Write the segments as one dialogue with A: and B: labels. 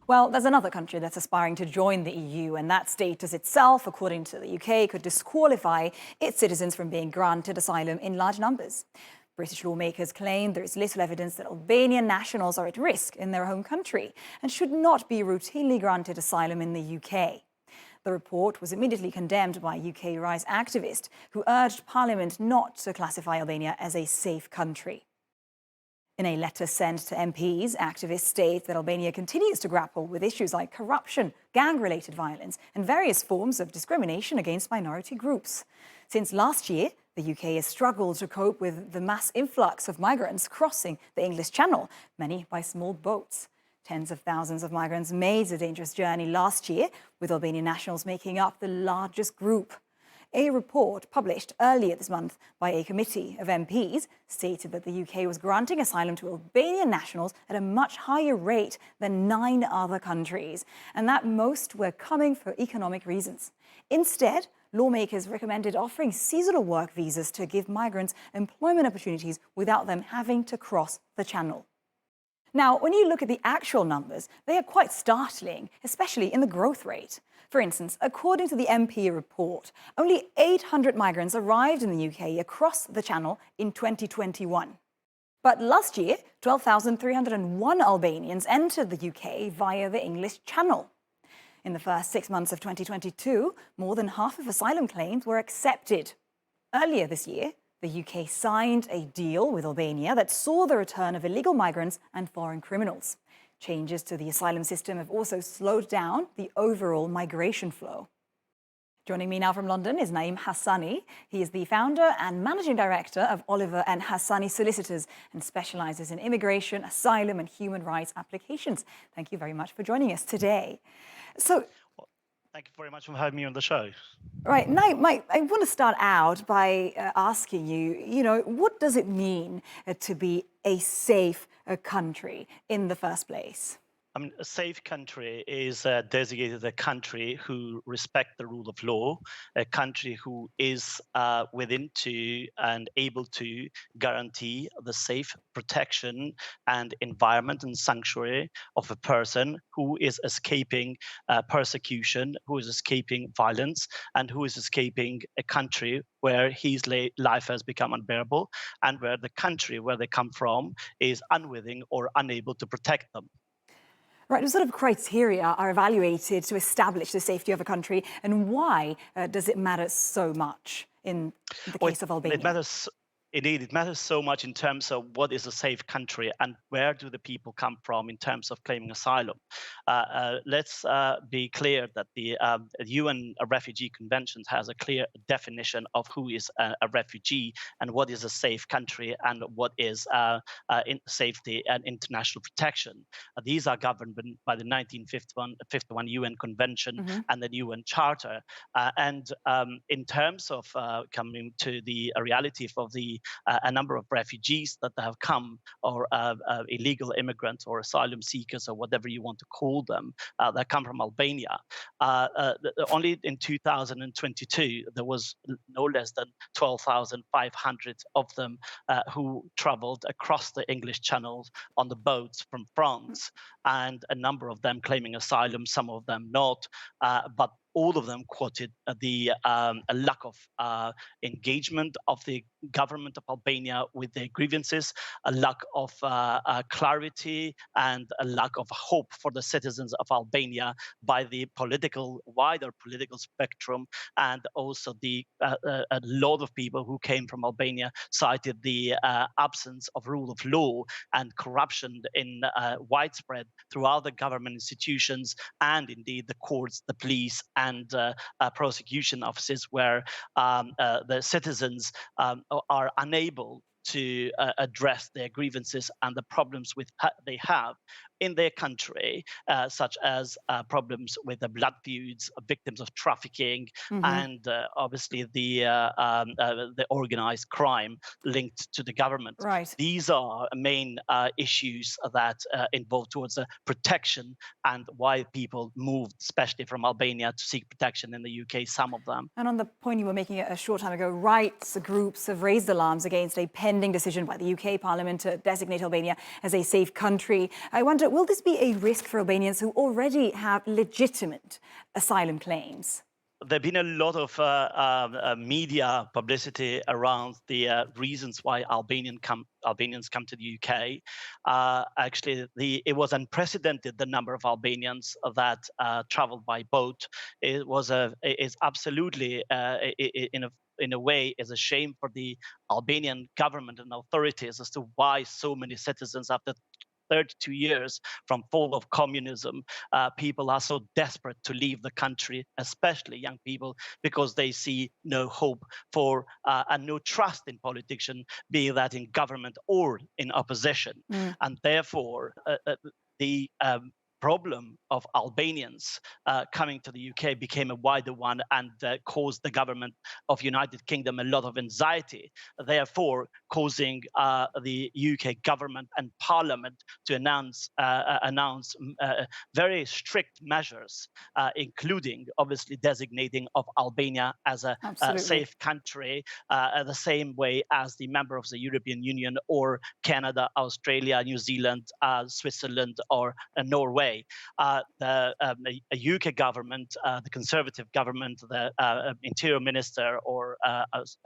A: Well, there's another country that's aspiring to join the EU, and that status itself, according to the UK, could disqualify its citizens from being granted asylum in large numbers. British lawmakers claim there is little evidence that Albanian nationals are at risk in their home country and should not be routinely granted asylum in the UK. The report was immediately condemned by UK rights activists who urged Parliament not to classify Albania as a safe country. In a letter sent to MPs, activists state that Albania continues to grapple with issues like corruption, gang-related violence, and various forms of discrimination against minority groups. Since last year, the UK has struggled to cope with the mass influx of migrants crossing the English Channel, many by small boats. Tens of thousands of migrants made the dangerous journey last year, with Albanian nationals making up the largest group. A report published earlier this month by a committee of MPs stated that the UK was granting asylum to Albanian nationals at a much higher rate than 9 other countries, and that most were coming for economic reasons. Instead, lawmakers recommended offering seasonal work visas to give migrants employment opportunities without them having to cross the Channel. Now, when you look at the actual numbers, they are quite startling, especially in the growth rate. For instance, according to the MP report, only 800 migrants arrived in the UK across the Channel in 2021. But last year, 12,301 Albanians entered the UK via the English Channel. In the first 6 months of 2022, more than half of asylum claims were accepted. Earlier this year, the UK signed a deal with Albania that saw the return of illegal migrants and foreign criminals. Changes to the asylum system have also slowed down the overall migration flow. Joining me now from London is Naeem Hassani. He is the founder and managing director of Oliver and Hassani Solicitors and specializes in immigration, asylum and human rights applications. Thank you very much for joining us today.
B: Thank you very much for having me on the show.
A: Right, Naeem, I want to start out by asking you, what does it mean to be a safe country in the first place?
B: I mean, a safe country is designated a country who respect the rule of law, a country who is within to and able to guarantee the safe protection and environment and sanctuary of a person who is escaping persecution, who is escaping violence, and who is escaping a country where his life has become unbearable and where the country where they come from is unwilling or unable to protect them.
A: Right, what sort of criteria are evaluated to establish the safety of a country, and why does it matter so much in the case of Albania?
B: It matters so much in terms of what is a safe country and where do the people come from in terms of claiming asylum. Let's be clear that the UN Refugee Convention has a clear definition of who is a refugee and what is a safe country and what is safety and international protection. These are governed by the 1951 UN Convention and the UN Charter. In terms of coming to the reality of a number of refugees that have come, or illegal immigrants or asylum seekers or whatever you want to call them, that come from Albania. Only in 2022, there was no less than 12,500 of them who traveled across the English Channel on the boats from France, and a number of them claiming asylum, some of them not, but all of them quoted the lack of engagement of the government of Albania with their grievances, a lack of clarity, and a lack of hope for the citizens of Albania by the wider political spectrum. And also a lot of people who came from Albania cited the absence of rule of law and corruption in widespread throughout the government institutions and indeed the courts, the police, and prosecution offices, where the citizens are unable to address their grievances and the problems they have in their country, such as problems with the blood feuds, victims of trafficking, and obviously the organized crime linked to the government.
A: Right.
B: These are main issues that involve towards the protection and why people moved, especially from Albania, to seek protection in the UK, some of them.
A: And on the point you were making a short time ago, rights groups have raised alarms against a pending decision by the UK Parliament to designate Albania as a safe country. I wonder, will this be a risk for Albanians who already have legitimate asylum claims?
B: There's been a lot of media publicity around the reasons why Albanians come to the UK. Actually, it was unprecedented, the number of Albanians that traveled by boat. It's absolutely in a way is a shame for the Albanian government and authorities as to why so many citizens after 32 years from fall of communism, people are so desperate to leave the country, especially young people, because they see no hope for and no trust in politicians, be that in government or in opposition. And therefore, the problem of Albanians coming to the UK became a wider one and caused the government of United Kingdom a lot of anxiety, therefore causing the UK government and parliament to announce very strict measures, including obviously designating of Albania as a safe country, the same way as the member of the European Union or Canada, Australia, New Zealand, Switzerland, or Norway. The UK government, the Conservative government, the Interior Minister or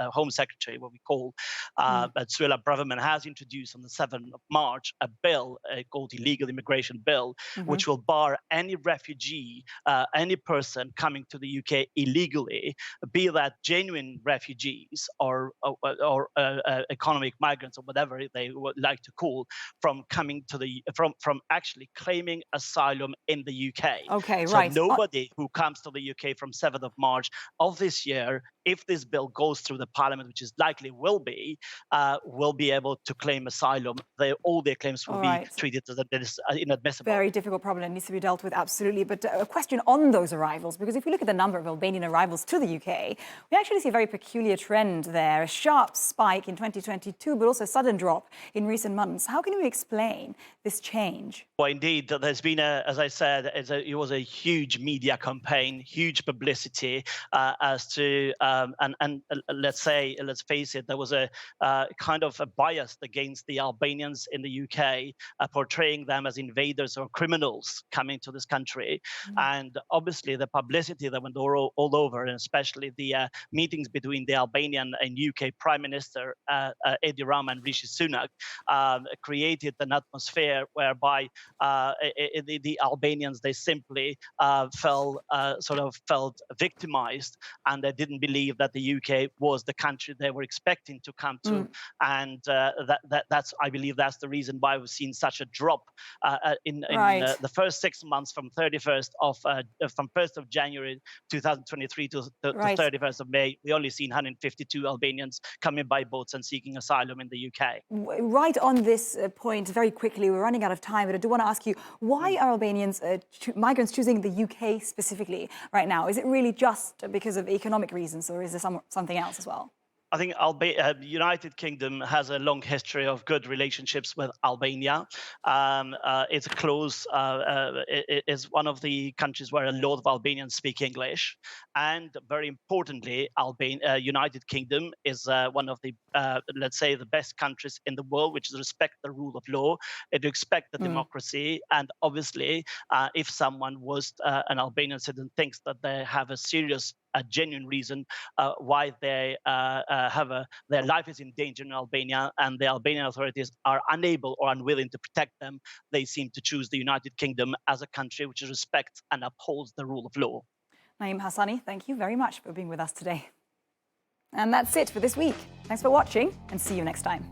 B: Home Secretary, what we call, Suella Braverman, has introduced on the 7th of March a bill called the Illegal Immigration Bill, which will bar any refugee, any person coming to the UK illegally, be that genuine refugees or economic migrants or whatever they would like to call, from coming to from actually claiming asylum in the UK.
A: Okay,
B: so
A: right.
B: Nobody who comes to the UK from 7th of March of this year, if this bill goes through the parliament, which is likely will be able to claim asylum. All their claims will be treated as inadmissible.
A: Very difficult problem that needs to be dealt with, absolutely. But a question on those arrivals, because if we look at the number of Albanian arrivals to the UK, we actually see a very peculiar trend there, a sharp spike in 2022, but also a sudden drop in recent months. How can you explain this change?
B: Well, indeed, there's been as I said, it was a huge media campaign, huge publicity as to, and let's face it, there was a kind of a bias against the Albanians in the UK, portraying them as invaders or criminals coming to this country. And obviously the publicity that went all over, and especially the meetings between the Albanian and UK Prime Minister Edi Rama and Rishi Sunak created an atmosphere whereby the Albanians, they simply felt victimized, and they didn't believe that the UK was the country they were expecting to come to. And that's, I believe, that's the reason why we've seen such a drop in the first 6 months from 1st of January 2023 to the 31st of May. We only seen 152 Albanians coming by boats and seeking asylum in the UK.
A: Right on this point, very quickly, we're running out of time, but I do want to ask you, why are Albanians, migrants, choosing the UK specifically right now? Is it really just because of economic reasons, or is there something else as well?
B: I think United Kingdom has a long history of good relationships with Albania. It's a close, it is one of the countries where a lot of Albanians speak English. And very importantly, United Kingdom is one of the, let's say, the best countries in the world, which respect the rule of law, it respect the democracy. And obviously, if someone was an Albanian citizen thinks that they have a genuine reason why they their life is in danger in Albania, and the Albanian authorities are unable or unwilling to protect them, they seem to choose the United Kingdom as a country which respects and upholds the rule of law.
A: Naeem Hassani, thank you very much for being with us today. And that's it for this week. Thanks for watching, and see you next time.